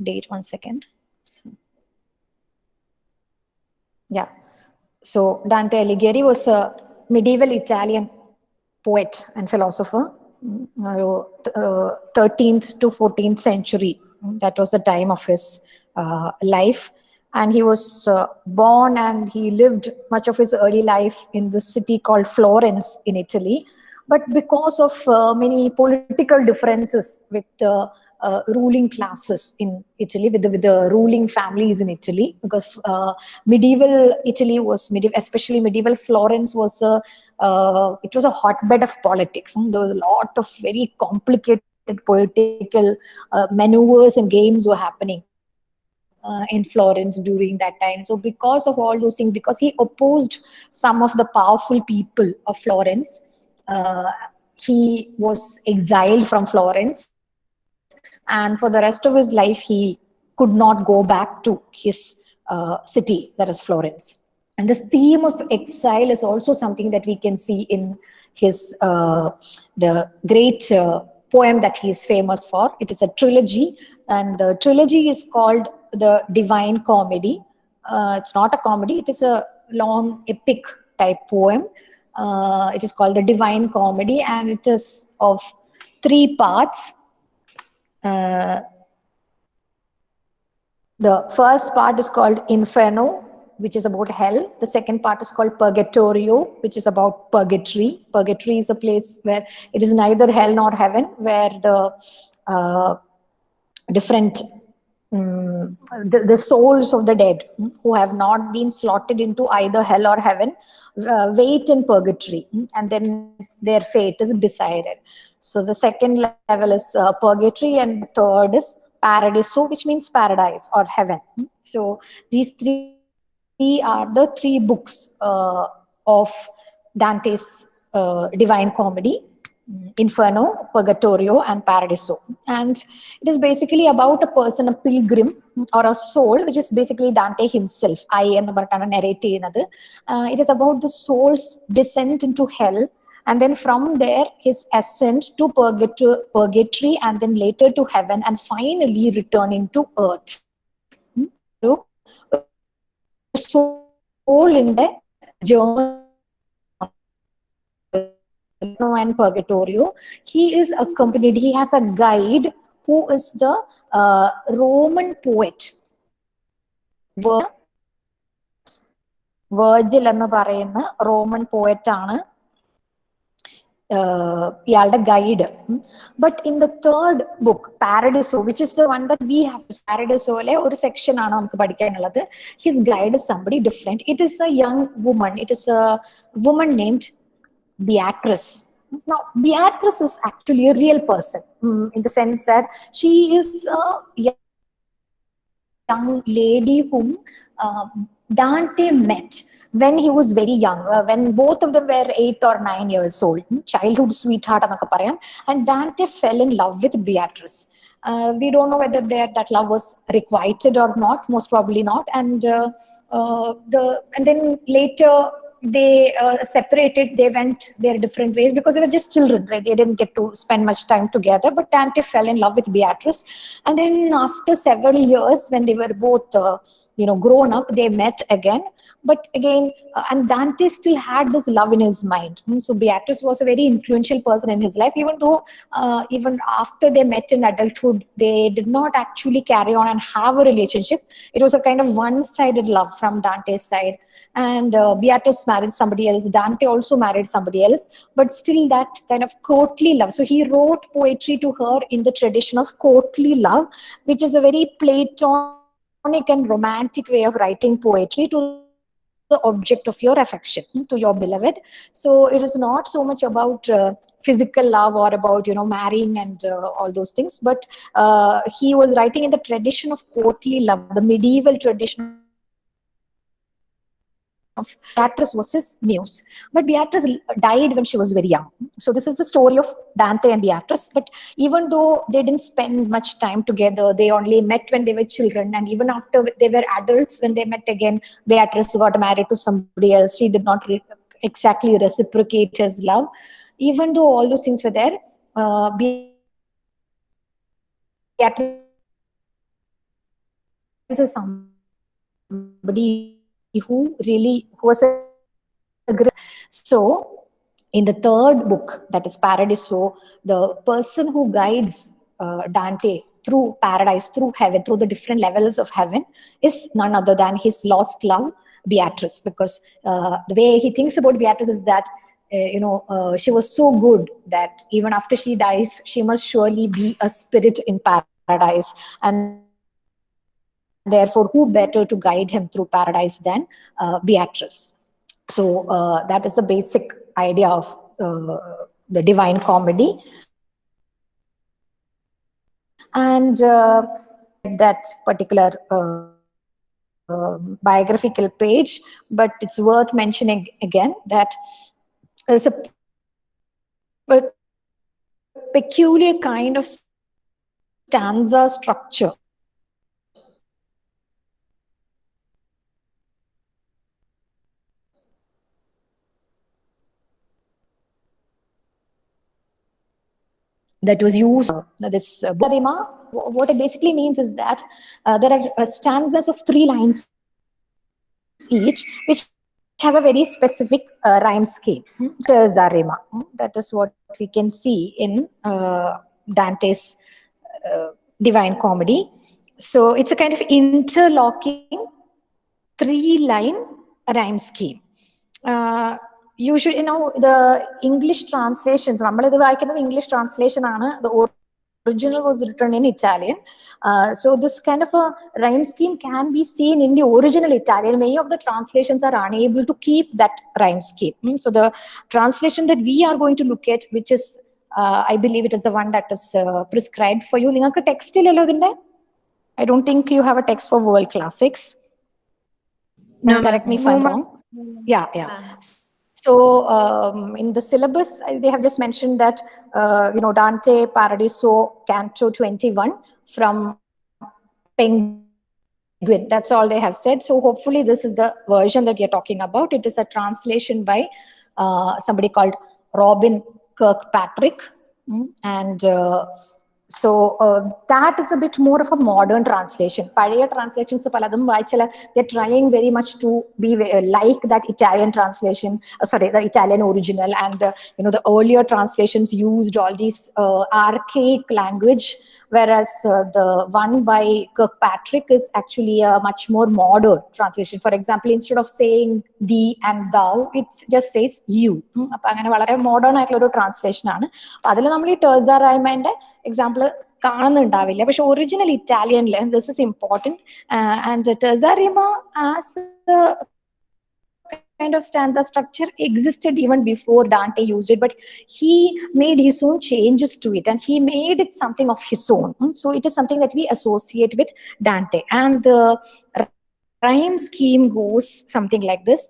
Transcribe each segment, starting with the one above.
date, 1 second. Yeah. So Dante Alighieri was a medieval Italian poet and philosopher, 13th to 14th century. That was the time of his life. And he was born and he lived much of his early life in the city called Florence in Italy. But because of many political differences with the ruling classes in Italy, with the ruling families in Italy, because medieval Italy was, especially medieval Florence was it was a hotbed of politics. There was a lot of very complicated political maneuvers and games were happening in Florence during that time. So because of all those things, because he opposed some of the powerful people of Florence, he was exiled from Florence, and for the rest of his life he could not go back to his city, that is Florence. And this theme of exile is also something that we can see in his the great poem that he is famous for. It is a trilogy, and the trilogy is called the Divine Comedy. It's not a comedy, it is a long epic type poem. It is called the Divine Comedy, and it is of 3 parts. The first part is called Inferno, which is about hell. The second part is called Purgatorio, which is about purgatory. Purgatory is a place where it is neither hell nor heaven, where the different the souls of the dead who have not been slotted into either hell or heaven wait in purgatory, and then their fate is decided. So the second level is purgatory, and the third is Paradiso, which means paradise or heaven. So these 3 are the 3 books of Dante's Divine Comedy: Inferno, Purgatorio, and Paradiso. And it is basically about a person, a pilgrim, or a soul, which is basically Dante himself. I and the narrate. It is about the soul's descent into hell, and then from there his ascent to purgatory, and then later to heaven, and finally returning to earth. A soul in the journey and Purgatorio. He is accompanied, he has a guide who is the Roman poet. Virgil എന്ന് പറയുന്ന Roman പോയറ്റാണ് ഇയാളുടെ guide. But in the third book Paradiso, which is the one that we have, പാരഡിസോയിലെ ഒരു section ആണ് നമുക്ക് പഠിക്കാനുള്ളത്. His guide is somebody different. It is a young woman. It is a woman named Beatrice. Now, Beatrice is actually a real person, in the sense that she is a young lady whom Dante met when he was very young, when both of them were 8 or 9 years old. Childhood sweetheart എന്നൊക്കെ പറയാം. And Dante fell in love with Beatrice. We don't know whether that love was requited or not, most probably not. And then later they separated, they went their different ways because they were just children, right? They didn't get to spend much time together. But Dante fell in love with Beatrice, and then after several years, when they were both grown up, they met again. But again, and Dante still had this love in his mind. So Beatrice was a very influential person in his life, even though even after they met in adulthood, they did not actually carry on and have a relationship. It was a kind of one-sided love from Dante's side. And Beatrice married somebody else. Dante also married somebody else, but still that kind of courtly love. So he wrote poetry to her in the tradition of courtly love, which is a very platonic and romantic way of writing poetry to the object of your affection, to your beloved. So it is not so much about physical love or about marrying and all those things, but he was writing in the tradition of courtly love, the medieval tradition of Beatrice was his muse. But Beatrice died when she was very young. So this is the story of Dante and Beatrice. But even though they didn't spend much time together, they only met when they were children. And even after they were adults, when they met again, Beatrice got married to somebody else. She did not exactly reciprocate his love. Even though all those things were there, Beatrice somebody who was a great. So in the third book, that is Paradiso, the person who guides Dante through paradise, through heaven, through the different levels of heaven, is none other than his lost love, Beatrice. Because the way he thinks about Beatrice is that she was so good that even after she dies, she must surely be a spirit in paradise, and therefore, who better to guide him through paradise than Beatrice? So that is the basic idea of the Divine Comedy. And that particular biographical page, but it's worth mentioning again that there's a peculiar kind of stanza structure that was used this rima. What it basically means is that there are stanzas of 3 lines each, which have a very specific rhyme scheme. Terza rima. That is what we can see in Dante's Divine Comedy. So it's a kind of interlocking 3-line rhyme scheme. Usually, the English translations, the English translation, the original was written in Italian. So this kind of a rhyme scheme can be seen in the original Italian. Many of the translations are unable to keep that rhyme scheme. So the translation that we are going to look at, which is, I believe it is the one that is prescribed for you. Text I don't think you have a text for world classics. No, Correct me if I'm wrong. Yeah. ma'am. So in the syllabus, they have just mentioned that Dante, Paradiso, Canto 21 from Penguin. That's all they have said. So hopefully this is the version that we are talking about. It is a translation by somebody called Robin Kirkpatrick. And that is a bit more of a modern translation. Pariya translations they're trying very much to be like that Italian translation, the Italian original, and the earlier translations used all these archaic language, whereas the one by Kirkpatrick is actually a much more modern translation. For example, instead of saying thee and thou, it just says you. Modern translation. Terza rhyme example കാണുന്നുണ്ടാവില്ല പക്ഷെ original ഇറ്റാലിയനിൽ this is important and terza rima as a kind of stanza structure existed even before Dante used it, but he made his own changes to it and he made it something of his own. So it is something that we associate with Dante, and the rhyme scheme goes something like this: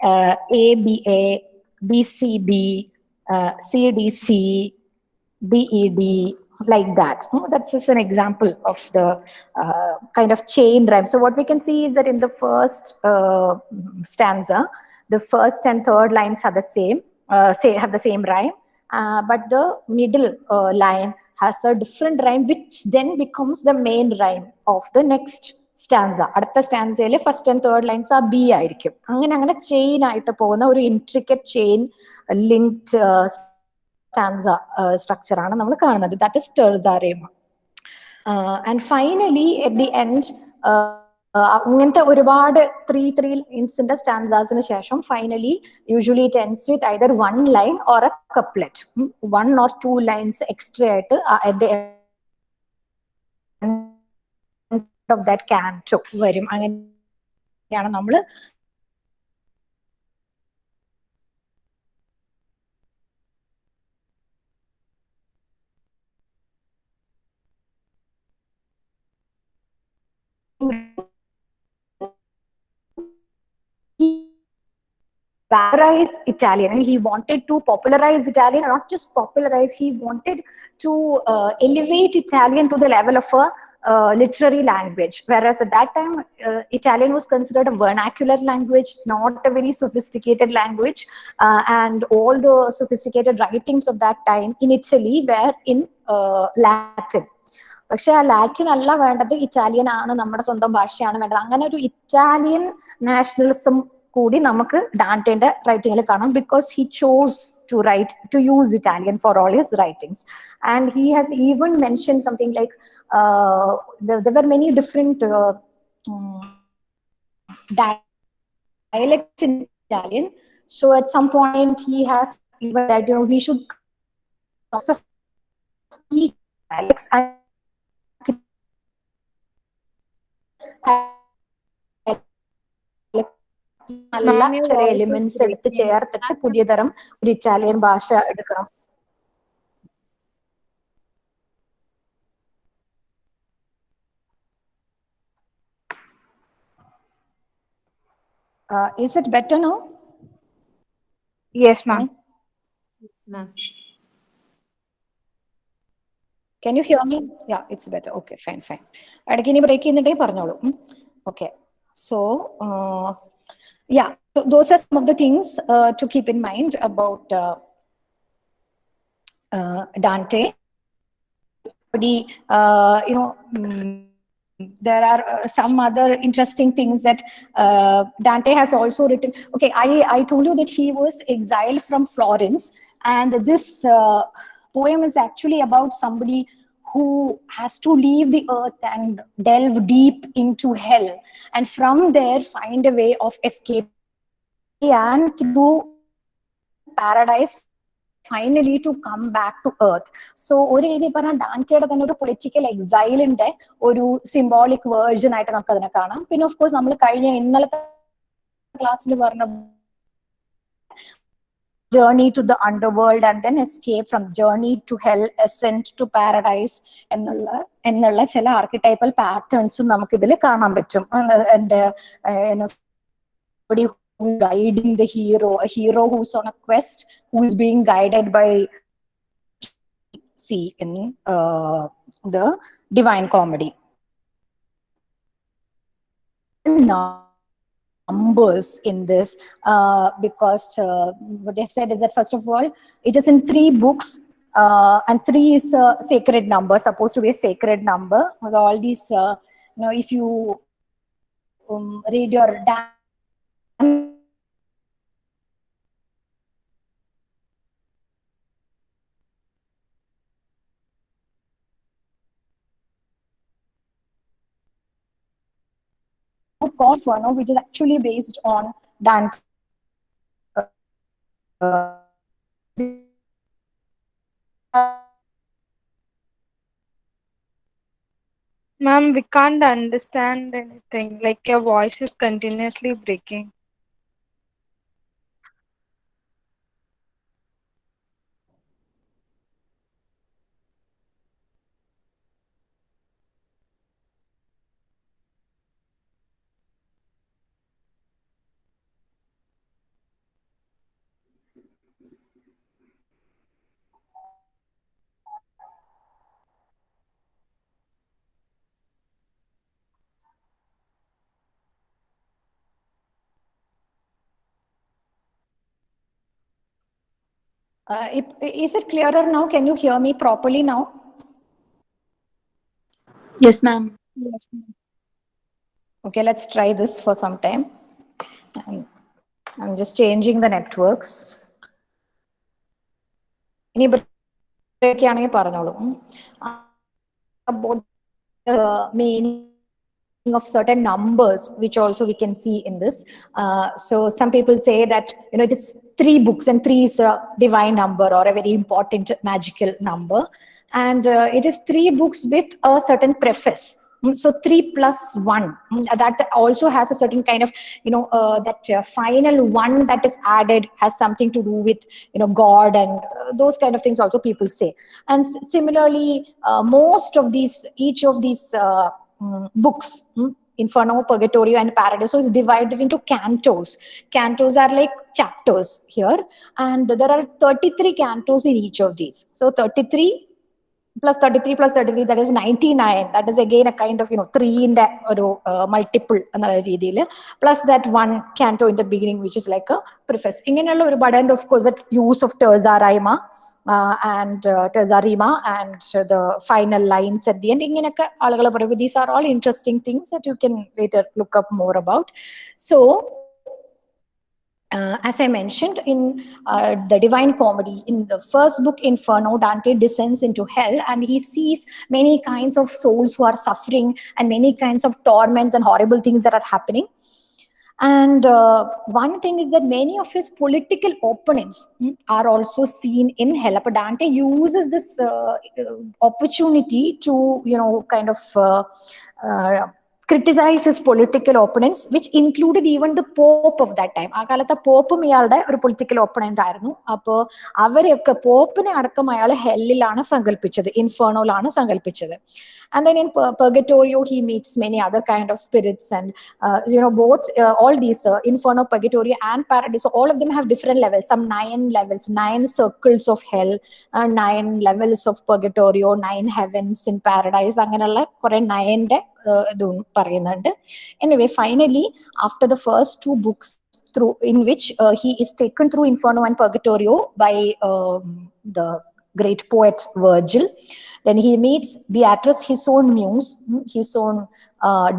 ABA, BCB, CDC, DED, like that. That's just an example of the kind of chain rhyme. So what we can see is that in the first stanza, the first and third lines are the same, have the same rhyme, but the middle line has a different rhyme, which then becomes the main rhyme of the next stanza. അടുത്ത stanzയിലെ first and third lines ആ B ആയിരിക്കും. അങ്ങനെ chain ആയിട്ട് പോകുന്ന ഒരു ഇൻട്രിക്കറ്റ് chain linked stanza structure ആണ് നമ്മൾ കാണുന്നത്. That is terza rima. And finally at the end അങ്ങനത്തെ ഒരുപാട് three lines in the stanzas ശേഷം finally usually it ends with either one line or a couplet. 1 or 2 lines extra ആയിട്ട് at the end of that canto വരും. അങ്ങനെയാണ് നമ്മൾ popularize Italian, and he wanted to popularize Italian, not just popularize, he wanted to elevate Italian to the level of a literary language, whereas at that time Italian was considered a vernacular language, not a very sophisticated language, and all the sophisticated writings of that time in Italy were in Latin. പക്ഷെ ആ Latin അല്ല വേണ്ടത്, Italian ആണ്, നമ്മുടെ സ്വന്തം ഭാഷയാണ് വേണ്ടത്. അങ്ങനെ ഒരു ഇറ്റാലിയൻ നാഷണലിസം കൂടി നമുക്ക് ഡാന്റെന്റെ റൈറ്റിംഗിൽ കാണാം. Because he chose to use Italian for all his writings. And he has even mentioned something like there were many different dialects in Italian. So at some point he has even said, we should come up with a list of each dialects and നല്ല Ma'am, your ചില voice is elements എടുത്ത് breaking. ചേർത്തിട്ട് പുതിയ തരം ഒരു Italian ഭാഷ എടുക്കണം. Is it better now? Yes, ma'am. Ma'am. Can you hear me? Yeah, it's better. Okay, fine. ഇടയ്ക്ക് ഇനി ബ്രേക്ക് ചെയ്യുന്നുണ്ടെങ്കിൽ പറഞ്ഞോളൂ. Okay, so yeah, so those are some of the things to keep in mind about Dante. There are some other interesting things that Dante has also written. Okay, I told you that he was exiled from Florence, and this poem is actually about somebody who has to leave the earth and delve deep into hell, and from there find a way of escape, and through paradise finally to come back to earth. So ഒരു രീതി പറഞ്ഞാൽ ഡാന്റയുടെ തന്നെ ഒരു political എക്സൈലിന്റെ ഒരു symbolic version ആയിട്ട് നമുക്ക് അതിനെ കാണാം. പിന്നെ ഓഫ് കോഴ്സ് നമ്മൾ കഴിഞ്ഞ ഇന്നലത്തെ ക്ലാസ്സിൽ പറഞ്ഞ journey to the underworld and then escape from journey to hell, ascent to paradise എന്നുള്ള ചില ആർക്കിടൈപ്പൽ പാറ്റേൺസും നമുക്ക് ഇതിൽ കാണാൻ പറ്റും. And somebody who is guiding the hero, a hero who's on a quest, who is being guided by see in the Divine Comedy. Numbers in this because what they've said is that first of all it is in 3 books, and 3 is a sacred number, supposed to be a sacred number. With all these if you read your Corfano, which is actually based on Dante. Ma'am, we can't understand anything. Like your voice is continuously breaking. Is it clearer now? Can you hear me properly now? Yes, ma'am. Yes, ma'am. Okay, let's try this for some time. I'm just changing the networks. ഇനി break ആണെങ്കിൽ പറഞ്ഞോളൂ. About the meaning of certain numbers, which also we can see in this. So some people say that it is 3 books, and 3 is a divine number or a very important magical number, and it is 3 books with a certain preface. So 3 plus 1, that also has a certain kind of that final 1 that is added has something to do with God, and those kind of things also people say. And similarly, each of these books, Inferno, Purgatorio, and Paradiso, is divided into cantos. Cantos are like chapters here, and there are 33 cantos in each of these. So 33 plus 33 plus 33, that is 99. That is again a kind of 3 in the multiple plus that 1 canto in the beginning, which is like a preface. And of course that use of terza rima, and Tazarima, and the final lines at the end. These are all interesting things that you can later look up more about. So, as I mentioned, in the Divine Comedy, in the first book, Inferno, Dante descends into hell and he sees many kinds of souls who are suffering and many kinds of torments and horrible things that are happening. And one thing is that many of his political opponents are also seen in hell. But Dante uses this opportunity to, kind of criticize his political opponents, which included even the Pope of that time. ആ കാലത്തെ പോപ്പും ഇയാളുടെ ഒരു political opponent ആയിരുന്നു. അപ്പോൾ അവരെയൊക്കെ പോപ്പിനെ അടക്കം അയാൾ ഹെല്ലിലാണ് സങ്കല്പിച്ചത്, ഇൻഫേർണോയിലാണ് സങ്കല്പിച്ചത്. And then in Purgatorio, he meets many other kind of spirits, and both all these Inferno, Purgatorio, and Paradiso, all of them have different levels. Some 9 levels, 9 circles of hell, 9 levels of Purgatorio, 9 heavens in Paradise. അങ്ങനെയുള്ള കുറെ 9ന്റെ ഇതും പറയുന്നുണ്ട്. Anyway, finally, after the first 2 books, through in which he is taken through Inferno and Purgatorio by the great poet Virgil. Then he meets Beatrice, his own muse, his own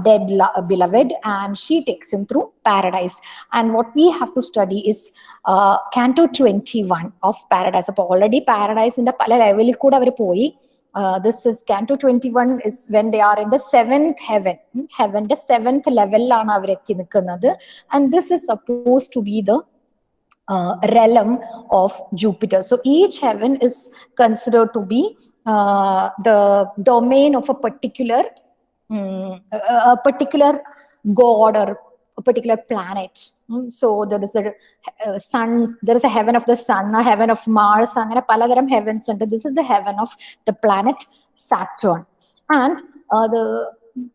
dead beloved, and she takes him through Paradise. And what we have to study is Canto 21 of Paradise. So already Paradise in the pala level kuda avaru poi. This is Canto 21 is when they are in the 7th heaven. Heaven, the 7th level ആണ് അവർ എത്തി നിൽക്കുന്നത്. And this is supposed to be the realm of Jupiter. So each heaven is considered to be the domain of a particular god or a particular planet. So there is a sun, there is a heaven of the sun, a heaven of Mars, അങ്ങനെ പലതരം heavens ഉണ്ട്. This is the heaven of the planet Saturn. And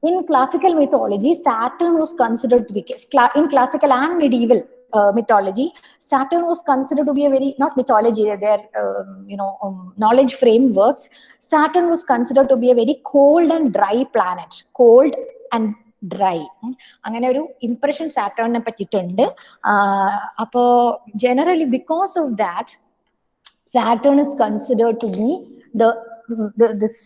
in classical mythology, Saturn was considered to be, in classical and medieval mythology, Saturn was considered to be a very, not mythology, their knowledge frameworks, Saturn was considered to be a very cold and dry planet. Cold and dry. അങ്ങനെ ഒരു impression സാറ്റേണിനെ പറ്റിയിട്ടുണ്ട്. അപ്പോൾ generally because of that, Saturn is considered to be this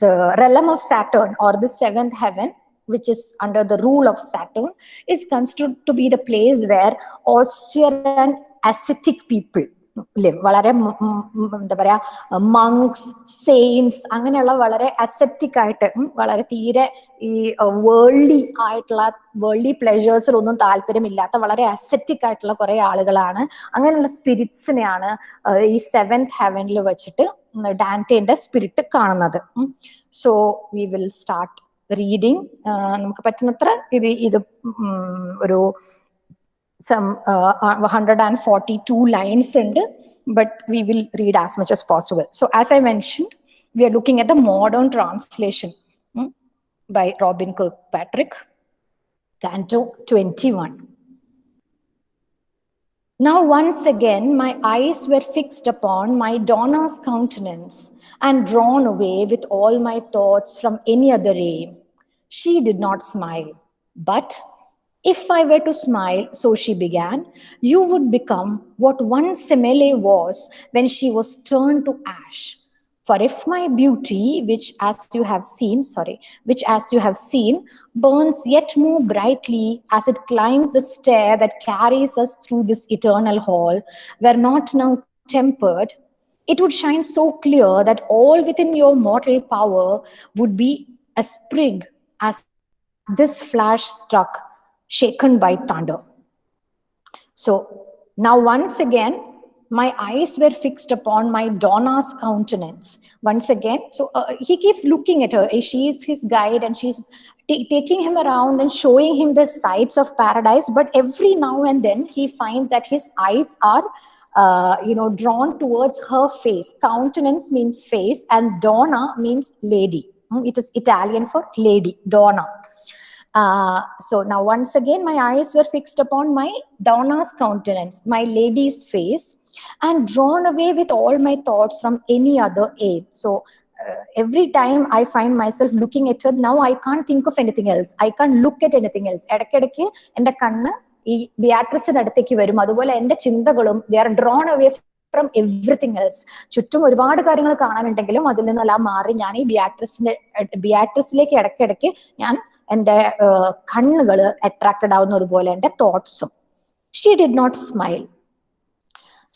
realm of Saturn, or the 7th heaven, which is under the rule of Saturn, is considered to be the place where austere and ascetic people live. വളരെ എന്താ പറയാ, monks, saints, അങ്ങനെയുള്ള വളരെ acetic ആയിട്ട്, വളരെ തീരെ ഈ worldly ആയിട്ടുള്ള വേൾഡ്ലി പ്ലെഷേഴ്സിലൊന്നും താല്പര്യമില്ലാത്ത വളരെ അസെറ്റിക് ആയിട്ടുള്ള കുറെ ആളുകളാണ്. അങ്ങനെയുള്ള സ്പിരിറ്റ്സിനെയാണ് ഈ 7th ഹെവനിൽ വെച്ചിട്ട് ഡാന്റെന്റെ സ്പിരിറ്റ് കാണുന്നത്. So we will start reading. നമുക്ക് പറ്റുന്നത്ര ഇത് ഒരു some 142 lines ഉണ്ട്, but we will read as much as possible. So as I mentioned, we are looking at the modern translation by Robin Kirkpatrick, Canto 21. Now once again my eyes were fixed upon my Donna's countenance and drawn away with all my thoughts from any other aim. She did not smile, but if I were to smile, so she began, you would become what once Semele was when she was turned to ash. For if my beauty, which as you have seen, burns yet more brightly as it climbs the stair that carries us through this eternal hall, were not now tempered, it would shine so clear that all within your mortal power would be a sprig as this flash struck, shaken by thunder. So now once again my eyes were fixed upon my Donna's countenance. Once again, so he keeps looking at her. She is his guide and she's taking him around and showing him the sights of paradise, but every now and then he finds that his eyes are drawn towards her face. Countenance means face and Donna means lady. It is Italian for lady, Donna. So now once again my eyes were fixed upon my Donna's countenance, my lady's face, and drawn away with all my thoughts from any other aim. So every time I find myself looking at her, now I can't think of anything else. I can't look at anything else. ഇടയ്ക്കിടയ്ക്ക് എൻ്റെ കണ്ണ് ഈ ബിയാട്രിസിന്റെ അടുത്തേക്ക് വരും. അതുപോലെ എൻ്റെ ചിന്തകളും they are drawn away from everything else. ചുറ്റും ഒരുപാട് കാര്യങ്ങൾ കാണാനുണ്ടെങ്കിലും അതിൽ നിന്നെല്ലാം മാറി ഞാൻ ഈ ബിയാട്രിസിലേക്ക് ഇടയ്ക്കിടയ്ക്ക് ഞാൻ എൻ്റെ കണ്ണുകൾ അട്രാക്റ്റഡ് ആവുന്നത് പോലെ എൻ്റെ തോട്ട്സും. She did not smile.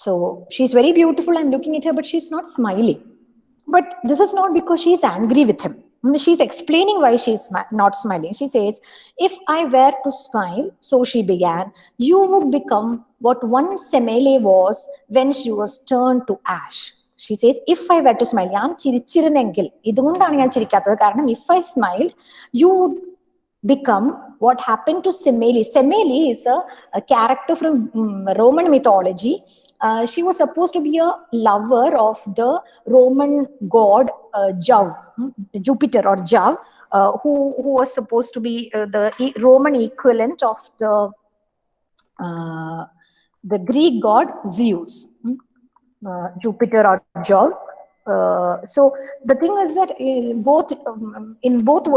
So she's very beautiful. I'm looking at her, but she's not smiling. But this is not because she's angry with him. She's explaining why she's not smiling. She says, if I were to smile, so she began, you would become what one Semele was when she was turned to ash. She says, if I were to smile, ഞാൻ ചിരിച്ചിരുന്നെങ്കിൽ, ഇതുകൊണ്ടാണ് ഞാൻ ചിരിക്കാത്തത്, കാരണം if I smiled, you would become what happened to Semele. Semele is a character from Roman mythology. She was supposed to be a lover of the Roman god Jupiter or Jove, who was supposed to be the Roman equivalent of the Greek god Zeus, Jupiter or Jove. So the thing is that in both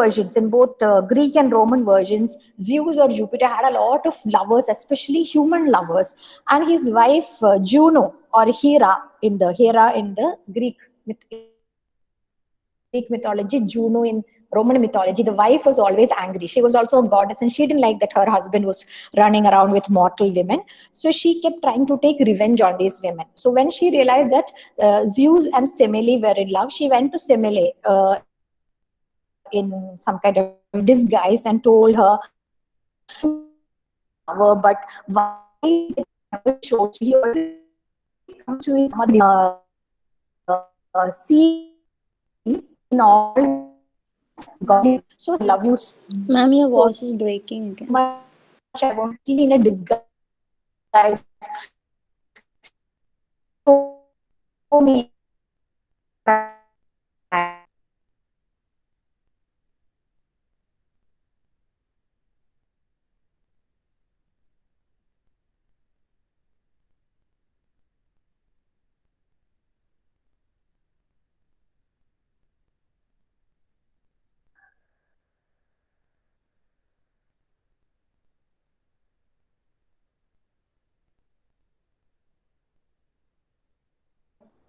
versions, in both Greek and Roman versions, Zeus or Jupiter had a lot of lovers, especially human lovers, and his wife Juno or Hera in the Greek mythology, Juno in Roman mythology, the wife was always angry. She was also a goddess, and she didn't like that her husband was running around with mortal women. So she kept trying to take revenge on these women. So when she realized that Zeus and Semele were in love, she went to Semele in some kind of disguise and told her, but why shows he always comes to his see in all. God, so I love you. Ma'am, your voice is breaking again. Much I won't see in a disguise. So me.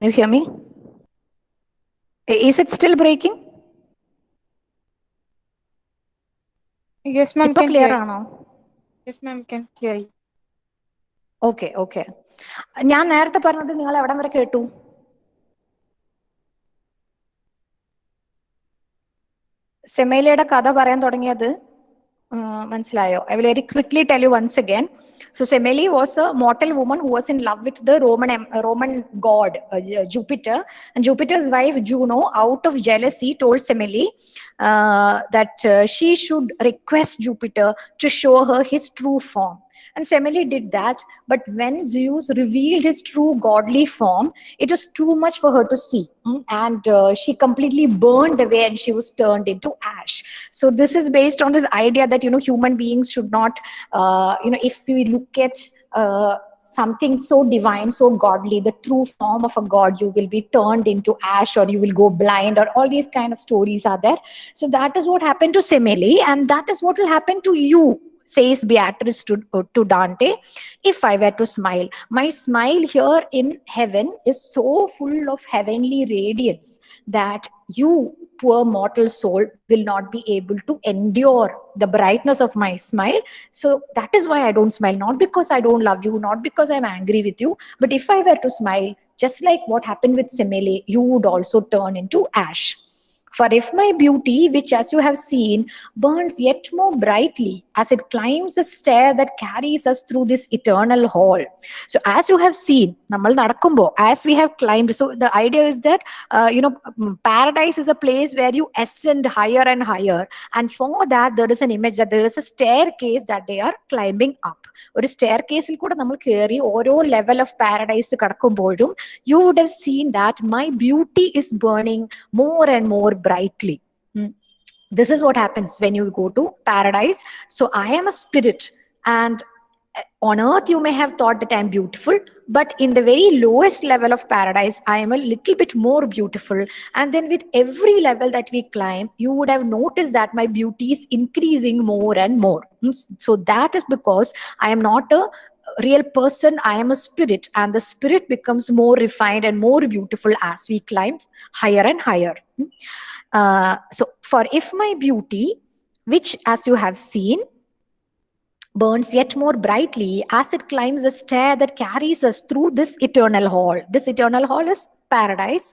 You hear me? Is it still breaking? Yes, ma'am. Ipo Can clear hear. ആണോ? Yes, ma'am. Can hear you. Okay, okay. ഞാൻ നേരത്തെ പറഞ്ഞത് നിങ്ങൾ എവിടം വരെ കേട്ടു? സെമേലയുടെ കഥ പറയാൻ തുടങ്ങിയത് മനസ്സിലായോ? I will very quickly tell you once again. So Semele was a mortal woman who was in love with the Roman god Jupiter, and Jupiter's wife Juno, out of jealousy, told Semele that she should request Jupiter to show her his true form. And Semele did that, but when Zeus revealed his true godly form, it was too much for her to see, and she completely burned away and she was turned into ash. So this is based on this idea that human beings should not, if we look at something so divine, so godly, the true form of a god, you will be turned into ash or you will go blind, or all these kind of stories are there. So that is what happened to Semele, and that is what will happen to you, says Beatrice to Dante, if I were to smile. My smile here in heaven is so full of heavenly radiance that you, poor mortal soul, will not be able to endure the brightness of my smile. So that is why I don't smile, not because I don't love you, not because I'm angry with you, but if I were to smile, just like what happened with Semele, you would also turn into ash. For if my beauty, which as you have seen, burns yet more brightly as it climbs a stair that carries us through this eternal hall. So as you have seen, nammal nadakkumbo, as we have climbed, so the idea is that paradise is a place where you ascend higher and higher, and for that there is an image that there is a staircase that they are climbing up. Or staircase il kuda nammal keri oro level of paradise kadakkumboyum, you would have seen that my beauty is burning more and more brightly. This is what happens when you go to paradise. So I am a spirit, and on earth you may have thought that I am beautiful, but in the very lowest level of paradise I am a little bit more beautiful, and then with every level that we climb, you would have noticed that my beauty is increasing more and more. So that is because I am not a real person, I am a spirit, and the spirit becomes more refined and more beautiful as we climb higher and higher. So for if my beauty, which as you have seen, burns yet more brightly as it climbs the stair that carries us through this eternal hall. This eternal hall is paradise.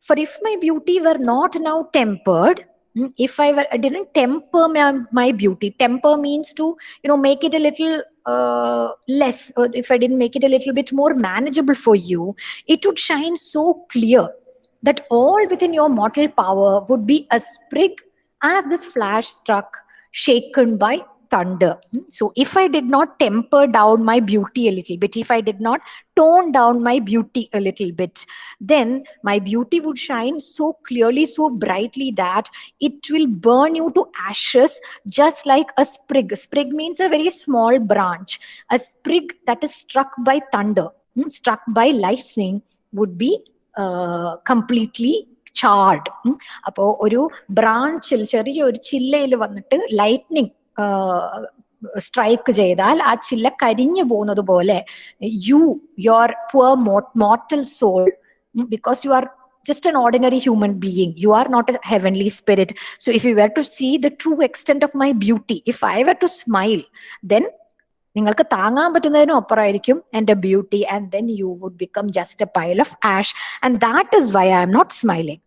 For if my beauty were not now tempered, if I didn't temper my beauty, temper means to, make it a little less, or if I didn't make it a little bit more manageable for you, it would shine so clear that all within your mortal power would be a sprig as this flash struck, shaken by thunder. So if I did not temper down my beauty a little bit, if I did not tone down my beauty a little bit, then my beauty would shine so clearly, so brightly that it will burn you to ashes, just like a sprig. Sprig means a very small branch. A sprig that is struck by thunder, struck by lightning, would be completely charred. അപ്പോൾ ഒരു ബ്രാഞ്ചിൽ, ചെറിയൊരു ചില്ലയിൽ വന്നിട്ട് lightning strike ചെയ്താൽ ആ ചില്ല കരിഞ്ഞു പോകുന്നത് പോലെ, your poor mortal soul, because you are just an ordinary human being, you are not a heavenly spirit. So if you were to see the true extent of my beauty, if I were to smile, then നിങ്ങൾക്ക് താങ്ങാൻ പറ്റുന്നതിനും അപ്പുറമായിരിക്കും എൻ്റെ beauty, and then you would become just a pile of ash, and that is why I am not smiling.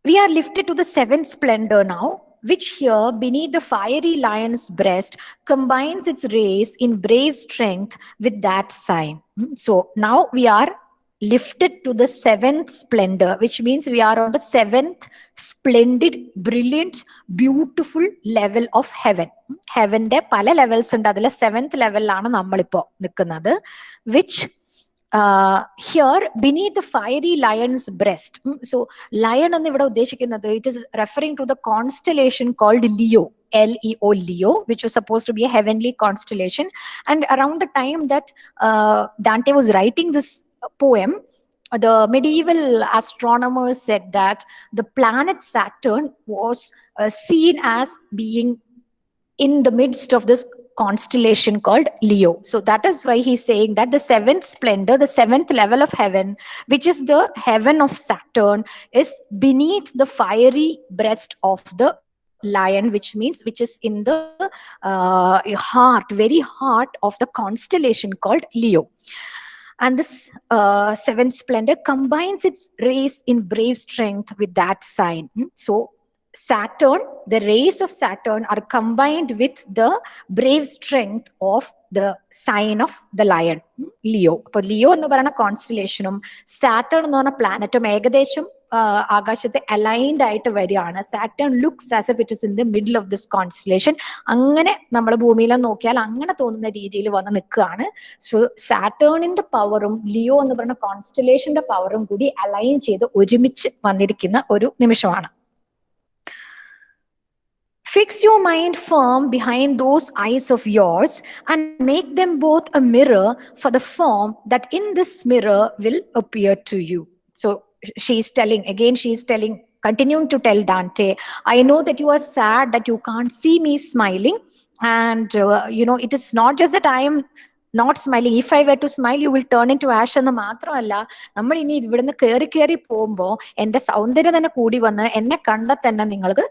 We are lifted to the seventh splendor now, which here beneath the fiery lion's breast combines its rays in brave strength with that sign. So now we are lifted to the seventh splendor, which means we are on the seventh splendid, brilliant, beautiful level of heaven. Heaven-ന്റെ പല levels ഉണ്ട്, അതിലെ seventh ലെവലിലാണ് നമ്മളിപ്പോ നിൽക്കുന്നത്. which here beneath the fiery lion's breast. So lion എന്ന് ഇവിടെ ഉദ്ദേശിക്കുന്നത്, it is referring to the constellation called Leo, Leo, Leo, which was supposed to be a heavenly constellation. And around the time that Dante was writing this poem, the medieval astronomers said that the planet Saturn was seen as being in the midst of this constellation called Leo. So that is why he's saying that the seventh splendor, the seventh level of heaven, which is the heaven of Saturn, is beneath the fiery breast of the lion, which is in the heart, very heart of the constellation called Leo. And this seventh splendor combines its rays in brave strength with that sign. So Saturn, the rays of Saturn are combined with the brave strength of the sign of the lion, Leo. അപ്പോൾ Leo എന്ന് പറയുന്ന കോൺസ്റ്റലേഷനും Saturn എന്ന് പറഞ്ഞ പ്ലാനറ്റും ഏകദേശം ആകാശത്തെ aligned ആയിട്ട് വരികയാണ്. Saturn looks as if it is in the middle of this constellation. അങ്ങനെ നമ്മൾ ഭൂമിയിലെ നോക്കിയാൽ അങ്ങനെ തോന്നുന്ന രീതിയിൽ വന്ന് നിൽക്കുകയാണ്. സോ സാറ്റേണിന്റെ പവറും ലിയോ എന്ന് പറയുന്ന കോൺസ്റ്റലേഷന്റെ പവറും കൂടി അലൈൻ ചെയ്ത് ഒരുമിച്ച് വന്നിരിക്കുന്ന ഒരു നിമിഷമാണ്. Fix your mind firm behind those eyes of yours and make them both a mirror for the form that in this mirror will appear to you. So she's telling, continuing to tell Dante, I know that you are sad that you can't see me smiling. And, it is not just that I am not smiling. If I were to smile, you will turn into ash എന്ന് മാത്രമല്ല, നമ്മൾ ഇനി ഇവിടുന്ന് കയറി പോകുമ്പോൾ എൻ്റെ സൗന്ദര്യം തന്നെ കൂടി വന്ന് എന്നെ കണ്ടാൽ തന്നെ നിങ്ങൾക്ക്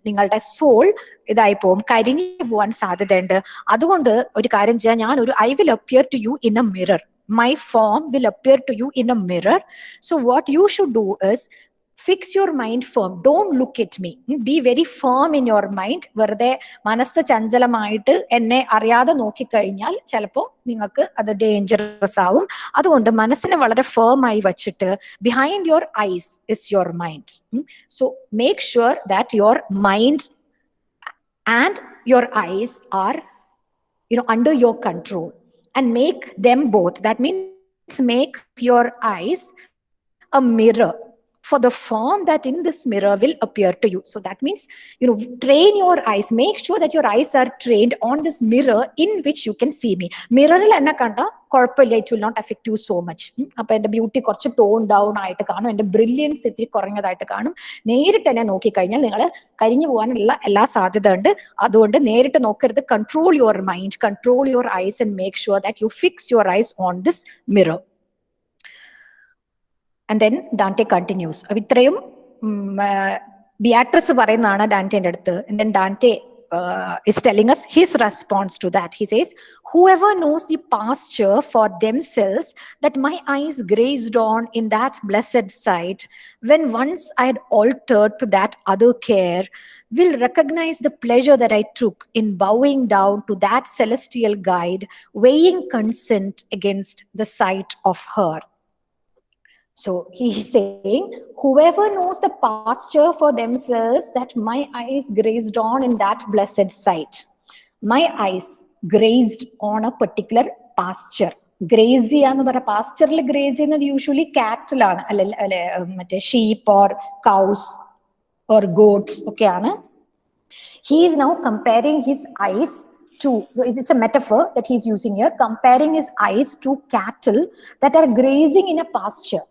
നിങ്ങളുടെ സോൾ ഇതായി പോകും, കരിഞ്ഞു പോവാൻ സാധ്യതയുണ്ട്. അതുകൊണ്ട് ഒരു കാര്യം ചെയ്യാം, I will appear to you in a mirror. My form will appear to you in a mirror. So what you should do is fix your mind firm. Don't look at me. Be very firm in your mind. വെറുതെ മനസ്സ് ചഞ്ചലമായിട്ട് എന്നെ അറിയാതെ നോക്കിക്കഴിഞ്ഞാൽ ചിലപ്പോൾ നിങ്ങൾക്ക് അത് dangerous ആവും. അതുകൊണ്ട് മനസ്സിനെ വളരെ ഫേം ആയി വച്ചിട്ട് behind your eyes is your mind. So make sure that your mind and your eyes R under your control, and make them both. That means make your eyes a mirror for the form that in this mirror will appear to you. So that means, train your eyes. Make sure that your eyes are trained on this mirror in which you can see me. Mirroril enna kanda കുഴപ്പമില്ല, it will not affect you so much. അപ്പൊ എന്റെ beauty കുറച്ച് tone down ആയിട്ട് കാണും, എന്റെ brilliance ഇത്തിരി കുറഞ്ഞതായിട്ട് കാണും. നേരിട്ട് എന്നെ നോക്കിക്കഴിഞ്ഞാൽ നിങ്ങൾ കരിഞ്ഞു പോകാനുള്ള എല്ലാ സാധ്യത ഉണ്ട്. അതുകൊണ്ട് നേരിട്ട് നോക്കരുത്. Control your mind, control your eyes and make sure that you fix your eyes on this mirror. And then Dante continues. ഇത്രയും ബിയാട്രിസ് പറയുന്നതാണ് ഡാന്റെന്റെ അടുത്ത്. And then Dante is telling us his response to that. He says, whoever knows the pasture for themselves that my eyes grazed on in that blessed sight, when once I had altered to that other care, will recognize the pleasure that I took in bowing down to that celestial guide, weighing consent against the sight of her. So he is saying, whoever knows the pasture for themselves that my eyes grazed on in that blessed sight. My eyes grazed on a particular pasture. Graze എന്ന് പറഞ്ഞ പാസ്ചറിൽ grace ചെയ്യുന്നത് usually കാറ്റിൽ ആണ്, അല്ലെ മറ്റേ sheep or cows or ഗോട്ട്സ് ഒക്കെയാണ്. He is now comparing his eyes to, it's a metaphor that he is using here, comparing his eyes to cattle that are grazing in a pasture.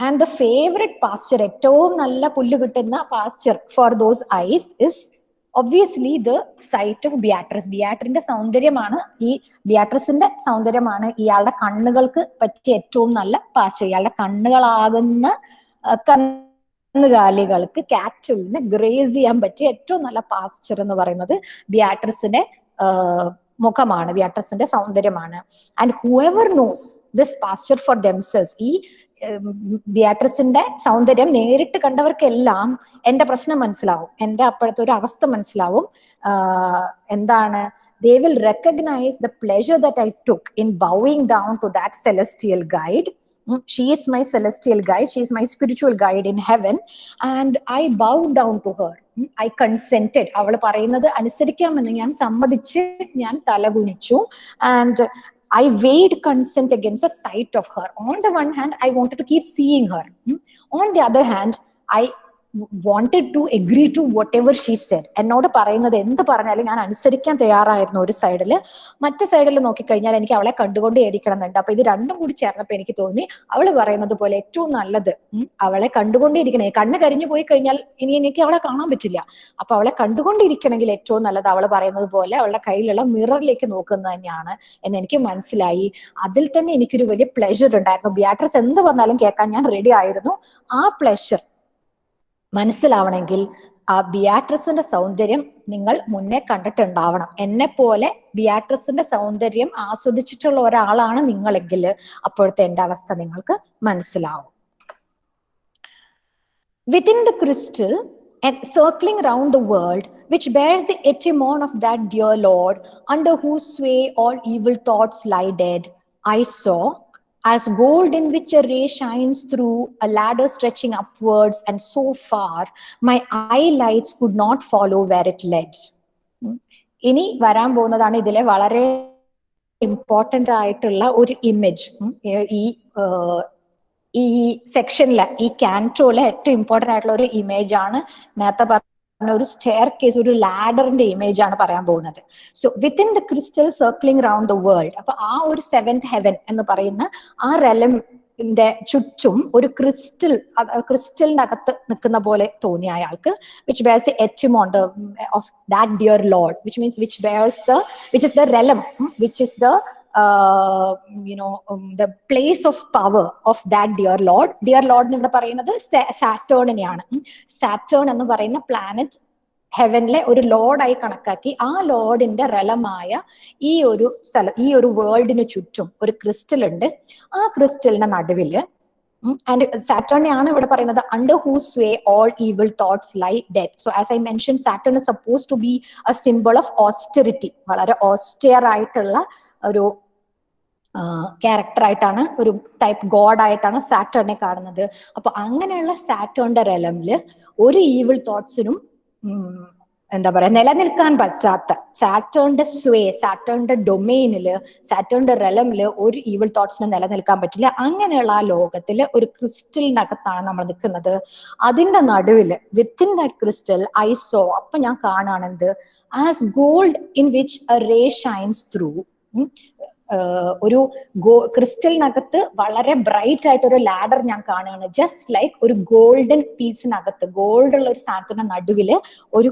And the favorite pasture, ഏറ്റവും നല്ല പുല്ല് കിട്ടുന്ന pasture for those eyes is obviously the sight of Beatrice. ബിയാട്രിന്റെ സൗന്ദര്യമാണ് ബിയാട്രിസിന്റെ സൗന്ദര്യമാണ് ഇയാളുടെ കണ്ണുകൾക്ക് പറ്റിയ ഏറ്റവും നല്ല pasture. ഇയാളുടെ കണ്ണുകളാകുന്ന കന്നുകാലികൾക്ക്, കാറ്റലിന് ഗ്രേസ് ചെയ്യാൻ പറ്റിയ ഏറ്റവും നല്ല pasture എന്ന് പറയുന്നത് ബിയാട്രിസിന്റെ മുഖമാണ്, ബിയാട്രിസിന്റെ സൗന്ദര്യമാണ്. And whoever knows this pasture for themselves, ഈ ബിയാട്രിസിന്റെ സൗന്ദര്യം നേരിട്ട് കണ്ടവർക്കെല്ലാം എന്റെ പ്രശ്നം മനസ്സിലാവും, എന്റെ അപ്പോഴത്തെ ഒരു അവസ്ഥ മനസ്സിലാവും. എന്താണ്? they will recognize the pleasure that I took in bowing down to that celestial guide. She is my celestial guide, she is my spiritual guide in heaven, and I bowed down to her. I consented. അവൾ പറയുന്നത് അനുസരിക്കാമെന്ന് ഞാൻ സമ്മതിച്ച്, ഞാൻ തലകുനിച്ചു. And I weighed consent against the sight of her. On the one hand, I wanted to keep seeing her. On the other hand, I wanted to agree to whatever she said. എന്നോട് പറയുന്നത് എന്ത് പറഞ്ഞാലും ഞാൻ അനുസരിക്കാൻ തയ്യാറായിരുന്നു ഒരു സൈഡില്. മറ്റു സൈഡിൽ നോക്കിക്കഴിഞ്ഞാൽ എനിക്ക് അവളെ കണ്ടുകൊണ്ടേയിരിക്കണം എന്നുണ്ട്. അപ്പൊ ഇത് രണ്ടും കൂടി ചേർന്നപ്പോ എനിക്ക് തോന്നി അവള് പറയുന്നത് പോലെ ഏറ്റവും നല്ലത് അവളെ കണ്ടുകൊണ്ടേയിരിക്കണേ. കണ്ണ് കരിഞ്ഞു പോയി കഴിഞ്ഞാൽ ഇനി എനിക്ക് അവളെ കാണാൻ പറ്റില്ല. അപ്പൊ അവളെ കണ്ടുകൊണ്ടിരിക്കണമെങ്കിൽ ഏറ്റവും നല്ലത് അവള് പറയുന്നത് പോലെ അവളുടെ കയ്യിലുള്ള മിററിലേക്ക് നോക്കുന്നത് തന്നെയാണ് എന്ന് എനിക്ക് മനസ്സിലായി. അതിൽ തന്നെ എനിക്കൊരു വലിയ പ്ലഷർ ഉണ്ടായിരുന്നു. ബിയാട്രിസ് എന്ത് പറഞ്ഞാലും കേൾക്കാൻ ഞാൻ റെഡി ആയിരുന്നു. ആ പ്ലഷർ മനസ്സിലാവണമെങ്കിൽ ആ ബിയാട്രിസിന്റെ സൗന്ദര്യം നിങ്ങൾ മുന്നേ കണ്ടിട്ടുണ്ടാവണം. എന്നെ പോലെ ബിയാട്രിസിന്റെ സൗന്ദര്യം ആസ്വദിച്ചിട്ടുള്ള ഒരാളാണ് നിങ്ങളെങ്കിൽ അപ്പോഴത്തെ എന്റെ അവസ്ഥ നിങ്ങൾക്ക് മനസ്സിലാവും. Within the crystal and circling round the world, which bears the etymon of that dear Lord, under whose sway all evil thoughts lie dead, I saw, as gold in which a ray shines through a ladder stretching upwards and so far, my eye lights could not follow where it led. ഇനി വരാൻ പോകുന്നതാണ് ഇതിലെ വളരെ important ആയിട്ടുള്ള ഒരു image. ഈ സെക്ഷനിലെ, ഈ കാൻറ്റോയിലെ ഏറ്റവും ഇമ്പോർട്ടന്റ് ആയിട്ടുള്ള ഒരു ഇമേജ് ആണ് നേരത്തെ പറഞ്ഞ ഒരു സ്റ്റെയർ കേസ്, ഒരു ലാഡറിന്റെ ഇമേജ് ആണ് പറയാൻ പോകുന്നത്. So within the crystal circling round the world, അപ്പൊ ആ ഒരു സെവൻത് ഹെവൻ എന്ന് പറയുന്ന ആ റെലമിന്റെ ചുറ്റും ഒരു ക്രിസ്റ്റലിന്റെ അകത്ത് നിൽക്കുന്ന പോലെ തോന്നിയ അയാൾക്ക്, which bears the etymon of that dear Lord, which means which is the realm, which is the the place of power of that dear lord. എന്ന് ഇവിടെ പറയുന്നത് സാറ്റേണിനെയാണ്. സാറ്റേൺ എന്ന് പറയുന്ന പ്ലാനറ്റ് ഹെവനിലെ ഒരു ലോർഡായി കണക്കാക്കി ആ ലോർഡിന്റെ റെലമായ ഈ ഒരു വേൾഡിന് ചുറ്റും ഒരു ക്രിസ്റ്റൽ ഉണ്ട്. ആ ക്രിസ്റ്റലിന്റെ നടുവില് ആൻഡ് സാറ്റേണിനെയാണ് ഇവിടെ പറയുന്നത് under whose sway all evil thoughts lie dead. So as I mentioned, Saturn is supposed to be a symbol of austerity. വളരെ austere ആയിട്ടുള്ള ഒരു ക്യാരക്ടർ ആയിട്ടാണ്, ഒരു ടൈപ്പ് ഗോഡ് ആയിട്ടാണ് സാറ്റേണിനെ കാണുന്നത്. അപ്പൊ അങ്ങനെയുള്ള സാറ്റേണിന്റെ റെലമില് ഒരു ഈവിൾ തോട്ട്സിനും എന്താ പറയാ, നിലനിൽക്കാൻ പറ്റാത്ത സാറ്റേണിന്റെ സാറ്റേണിന്റെ ഡൊമെയിനില്, സാറ്റേണിന്റെ റെലമില് ഒരു ഈവിൾ തോട്ട്സിന് നിലനിൽക്കാൻ പറ്റില്ല. അങ്ങനെയുള്ള ആ ലോകത്തില് ഒരു ക്രിസ്റ്റലിനകത്താണ് നമ്മൾ നിൽക്കുന്നത്. അതിന്റെ നടുവില് within that crystal I saw, അപ്പൊ ഞാൻ കാണാണെന്ത്, as gold in which a ray shines through. ഒരു ക്രിസ്റ്റലിനകത്ത് വളരെ ബ്രൈറ്റ് ആയിട്ട് ഒരു ലാഡർ ഞാൻ കാണുകയാണ്. ജസ്റ്റ് ലൈക്ക് ഒരു ഗോൾഡൻ പീസിനകത്ത്, ഗോൾഡ് ഉള്ള ഒരു സാധനത്തിന്റെ നടുവില് ഒരു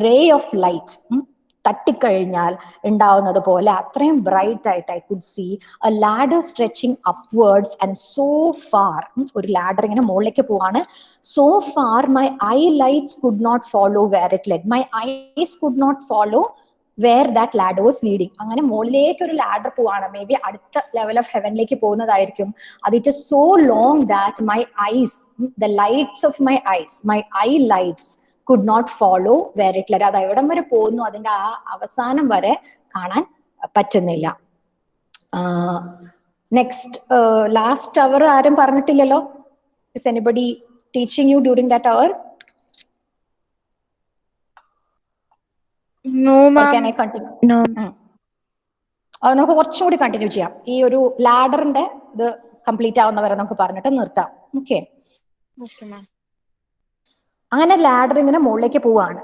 റേ ഓഫ് ലൈറ്റ് തട്ടിക്കഴിഞ്ഞാൽ ഉണ്ടാവുന്നത് പോലെ അത്രയും ബ്രൈറ്റ് ആയിട്ട് I could see a ladder stretching upwards and so far. ഒരു ലാഡർ ഇങ്ങനെ മുകളിലേക്ക് പോവാണ്. So far my eye lights could not follow where it led, my eyes could not follow where that ladder was leading. അങ്ങനെ മുകളിലേക്ക് ഒരു ലാഡർ പോവാണ്. Maybe അടുത്ത ലെവൽ ഓഫ് ഹെവനിലേക്ക് പോകുന്നതായിരിക്കും. അത് it is so long that my eyes, the lights of my eyes, my eye lights could not follow where it led. അത് എവിടം വരെ പോകുന്നു, അതിന്റെ ആ അവസാനം വരെ കാണാൻ പറ്റുന്നില്ല. നെക്സ്റ്റ്, ലാസ്റ്റ് അവർ ആരും പറഞ്ഞിട്ടില്ലല്ലോ. Is anybody teaching you during that hour? No, ma'am. Can I continue? No. നമുക്ക് കുറച്ചുകൂടി കണ്ടിന്യൂ ചെയ്യാം. ഈ ഒരു ലാഡറിന്റെ ഇത് കംപ്ലീറ്റ് ആവുന്നവരെ നമുക്ക് പറഞ്ഞിട്ട് നിർത്താം. ഓക്കെ, അങ്ങനെ ലാഡർ ഇങ്ങനെ മുകളിലേക്ക് പോവാണ്.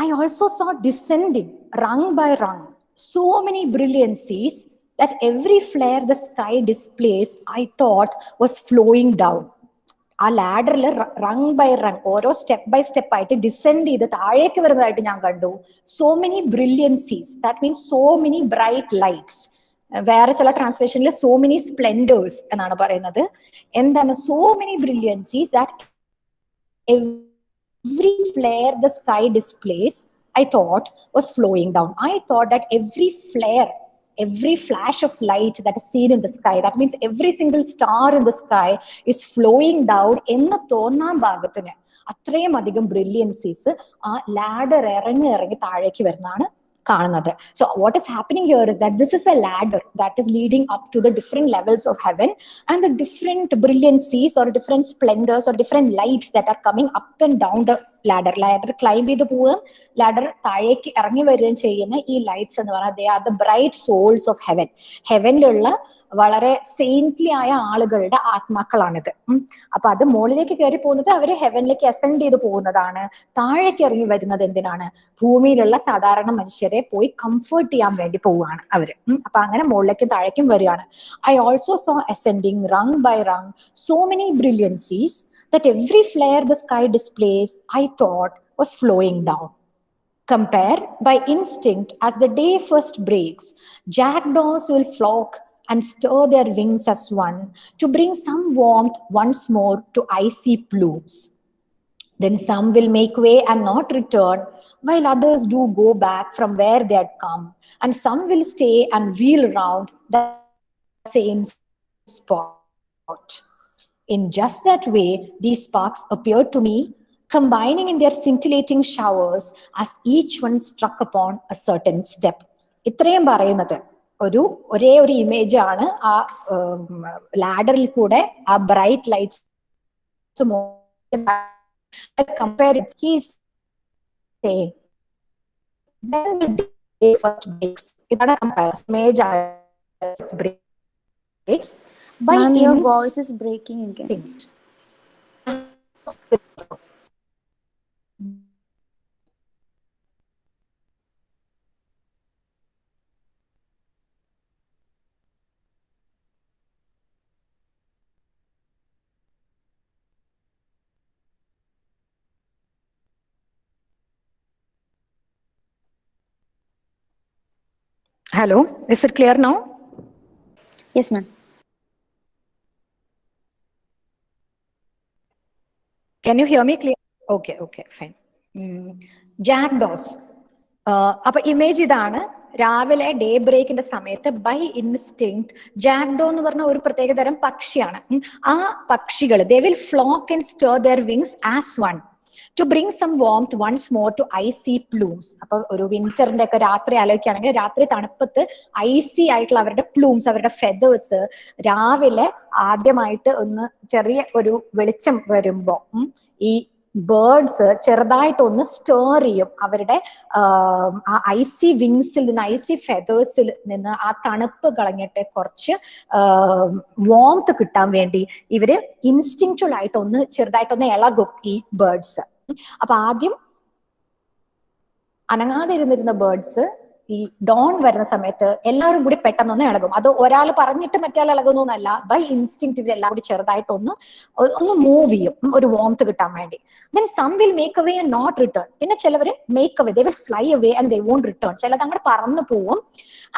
I also saw descending rung by rung so many brilliancies that every flare the sky displays I thought was flowing down. ആ ലാഡറിൽ റങ് ബൈ റങ് ഓരോ സ്റ്റെപ്പ് ബൈ സ്റ്റെപ്പ് ആയിട്ട് ഡിസെൻഡ് ചെയ്ത് താഴേക്ക് വരുന്നതായിട്ട് ഞാൻ കണ്ടു. So many brilliancies, that means so many bright lights. വേറെ ചില ട്രാൻസ്ലേഷനിൽ സോ മെനി സ്പ്ലെൻഡേഴ്സ് എന്നാണ് പറയുന്നത്. എന്താണ് so many brilliancies that every flare the sky displays I thought was flowing down. I thought that every flare, every flash of light that is seen in the sky, that means every single star in the sky is flowing down എന്ന് തോന്നാൻ ഭാഗത്തിന് അത്രയും അധികം ബ്രില്യൻസീസ് ആ ladder ഇറങ്ങി താഴേക്ക് വരുന്നതാണ് കാണുന്നത്. So what is happening here is that this is a ladder that is leading up to the different levels of heaven, and the different brilliancies or different splendors or different lights that are coming up and down the ladder climb ചെയ്ത് പോവുകയും ladder താഴേക്ക് ഇറങ്ങി വരികയും ചെയ്യുന്ന ഈ lights എന്ന് പറഞ്ഞാൽ they are the bright souls of heaven. ഹെവനിലുള്ള വളരെ സെയിന്റ്ലി ആയ ആളുകളുടെ ആത്മാക്കളാണിത്. അപ്പൊ അത് മുകളിലേക്ക് കയറി പോകുന്നത് അവര് ഹെവനിലേക്ക് അസെൻഡ് ചെയ്ത് പോകുന്നതാണ്. താഴേക്ക് ഇറങ്ങി വരുന്നത് എന്തിനാണ്? ഭൂമിയിലുള്ള സാധാരണ മനുഷ്യരെ പോയി കംഫർട്ട് ചെയ്യാൻ വേണ്ടി പോവുകയാണ് അവര്. അപ്പൊ അങ്ങനെ മുകളിലേക്കും താഴേക്കും വരികയാണ്. I also saw ascending rung by rung so many brilliancies that every flare the sky displays I thought was flowing down. Compare by instinct as the day first breaks, jackdaws will flock and stir their wings as one to bring some warmth once more to icy plumes. Then some will make way and not return, while others do go back from where they had come, and some will stay and wheel around the same spot. In just that way, these sparks appeared to me, combining in their scintillating showers as each one struck upon a certain step. ഇത്രയും പറയുന്നത് ഒരേ ഒരു image ആണ്. ആ ലാഡറിൽ കൂടെ ആ bright lights compare it. He's saying when the day first breaks, ഇതാണ് comparison. Image breaks. Ma'am, your voice is breaking again. Hello, is it clear now? Yes, ma'am. Can you hear me clear? Okay, fine. Jackdaws. അപ്പൊ image ഇതാണ്. രാവിലെ day ബ്രേക്കിന്റെ സമയത്ത് by ഇൻസ്റ്റിങ്ക്ട് ജാക്ഡോ എന്ന് പറഞ്ഞ ഒരു പ്രത്യേക തരം പക്ഷിയാണ്. ആ പക്ഷികൾ they will flock and stir their wings as one to bring some warmth once more to icy plumes. അപ്പൊ ഒരു വിന്ററിന്റെ ഒക്കെ രാത്രി ആലോചിക്കുകയാണെങ്കിൽ രാത്രി തണുപ്പത്ത് ഐസി ആയിട്ടുള്ള അവരുടെ പ്ലൂംസ്, അവരുടെ ഫെദേഴ്സ് രാവിലെ ആദ്യമായിട്ട് ഒന്ന് ചെറിയ ഒരു വെളിച്ചം വരുമ്പോ ഈ ബേർഡ്സ് ചെറുതായിട്ടൊന്ന് സ്റ്റേർ ചെയ്യും. അവരുടെ ആ ഐസി വിങ്സിൽ നിന്ന്, ഐസി ഫെതേഴ്സിൽ നിന്ന് ആ തണുപ്പ് കളഞ്ഞിട്ട് കുറച്ച് വാംത്ത് കിട്ടാൻ വേണ്ടി ഇവര് ഇൻസ്റ്റിങ്ക്ച്വൽ ആയിട്ടൊന്ന് ചെറുതായിട്ടൊന്ന് ഇളകും ഈ ബേർഡ്സ്. അപ്പൊ ആദ്യം അനങ്ങാതെ ഇരുന്നിരുന്ന ബേർഡ്സ് ഈ ഡോൺ വരുന്ന സമയത്ത് എല്ലാവരും കൂടി പെട്ടെന്നൊന്ന് ഇളകും. അത് ഒരാൾ പറഞ്ഞിട്ട് മറ്റേ ആൾ ഇളകുന്നല്ല, ബൈ ഇൻസ്റ്റിങ്ക്റ്റീവ് എല്ലാം കൂടി ചെറുതായിട്ടൊന്ന് മൂവ് ചെയ്യും, ഒരു വാംത്ത് കിട്ടാൻ വേണ്ടി. Then some will make away and not return. പിന്നെ ചിലവർ make away, they will fly away and they won't return. ചിലത് അങ്ങോട്ട് പറന്നു പോവും.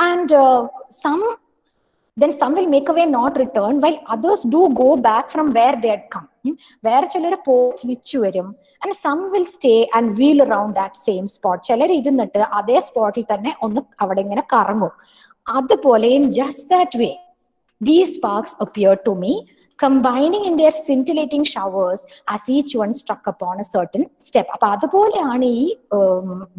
And then some will make away not return, while others do go back from where they had come. വേറെ ചിലർ തിരിച്ചു വരും. And some will stay and wheel around that same spot. ചിലർ ഇരുന്നിട്ട് അതേ സ്പോട്ടിൽ തന്നെ ഒന്ന് അവിടെ ഇങ്ങനെ കറങ്ങും. അതുപോലെ in just that way these sparks appeared to me, combining in their scintillating showers as each one struck upon a certain step. അപ്പൊ അതുപോലെയാണ് ഈ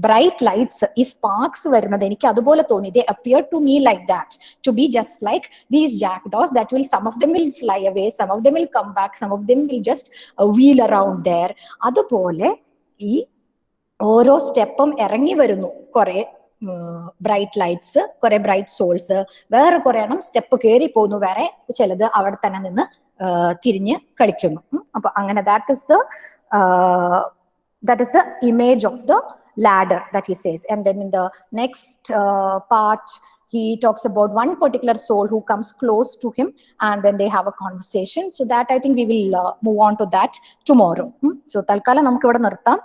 ബ്രൈറ്റ് ലൈറ്റ്സ്, ഈ സ്പാർക്സ് വരുന്നത്. എനിക്ക് അതുപോലെ തോന്നി. they appeared to me like that, to be just like these jackdaws that will, some of them will fly away, some of them will come back, some of them will just wheel around there. അതുപോലെ ഈ ഓരോ സ്റ്റെപ്പും ഇറങ്ങി വരുന്നു കുറെ bright lights, കുറെ bright souls. വേറെ കുറെ എണ്ണം സ്റ്റെപ്പ് കയറി പോകുന്നു, വേറെ ചിലത് അവിടെ തന്നെ നിന്ന് തിരിഞ്ഞ് കളിക്കുന്നു. അപ്പൊ അങ്ങനെ that is the image of the ladder that he says. And then in the next part he talks about one particular soul who comes close to him, and then they have a conversation. So that I think we will move on to that tomorrow. So തൽക്കാലം നമുക്ക് ഇവിടെ നിർത്താം.